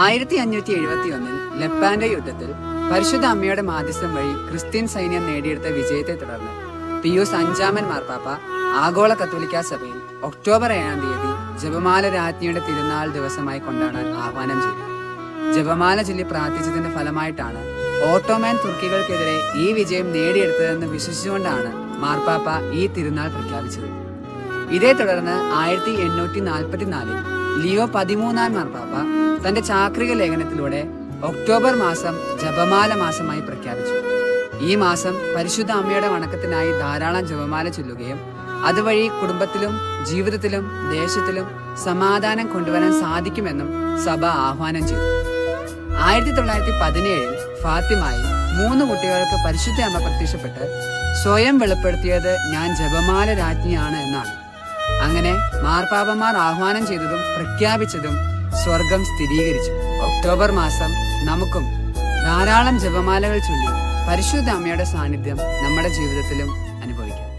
1571 ലെപ്പാന്റെ യുദ്ധത്തിൽ പരിശുദ്ധ അമ്മയുടെ മാധ്യസ്ഥം വഴി ക്രിസ്ത്യൻ സൈന്യം നേടിയെടുത്ത വിജയത്തെ തുടർന്ന് പിയൂസ് അഞ്ചാമൻ മാർപ്പാപ്പ ആഗോള കത്തോലിക്ക സഭയിൽ ഒക്ടോബർ 7-ാം തീയതി ജപമാല രാജ്ഞിയുടെ തിരുനാൾ ദിവസമായി കൊണ്ടാടാൻ ആഹ്വാനം ചെയ്തു. ജപമാല ചൊല്ലി പ്രാർത്ഥിച്ചതിന്റെ ഫലമായിട്ടാണ് ഓട്ടോമാൻ തുർക്കികൾക്കെതിരെ ഈ വിജയം നേടിയെടുത്തതെന്ന് വിശ്വസിച്ചുകൊണ്ടാണ് മാർപ്പാപ്പ ഈ തിരുനാൾ പ്രഖ്യാപിച്ചത്. ഇതേ തുടർന്ന് 1844 ലിയോ 13-ാം മാർപ്പാപ്പ തന്റെ ചാക്രിക ലേഖനത്തിലൂടെ ഒക്ടോബർ മാസം ജപമാല മാസമായി പ്രഖ്യാപിച്ചു. ഈ മാസം പരിശുദ്ധ അമ്മയുടെ വണക്കത്തിനായി ധാരാളം ജപമാല ചൊല്ലുകയും അതുവഴി കുടുംബത്തിലും ജീവിതത്തിലും ദേശത്തിലും സമാധാനം കൊണ്ടുവരാൻ സാധിക്കുമെന്നും സഭ ആഹ്വാനം ചെയ്തു. 1917 ഫാത്തിമയിൽ 3 കുട്ടികൾക്ക് പരിശുദ്ധ അമ്മ പ്രത്യക്ഷപ്പെട്ട് സ്വയം വെളിപ്പെടുത്തിയത് ഞാൻ ജപമാല രാജ്ഞിയാണ് എന്നാണ്. അങ്ങനെ മാർപ്പാപ്പമാർ ആഹ്വാനം ചെയ്തതും പ്രഖ്യാപിച്ചതും സ്വർഗം സ്ഥിരീകരിച്ചു. ഒക്ടോബർ മാസം നമുക്കും ധാരാളം ജപമാലകൾ ചൊല്ലി പരിശുദ്ധ അമ്മയുടെ സാന്നിധ്യം നമ്മുടെ ജീവിതത്തിലും അനുഭവിക്കാം.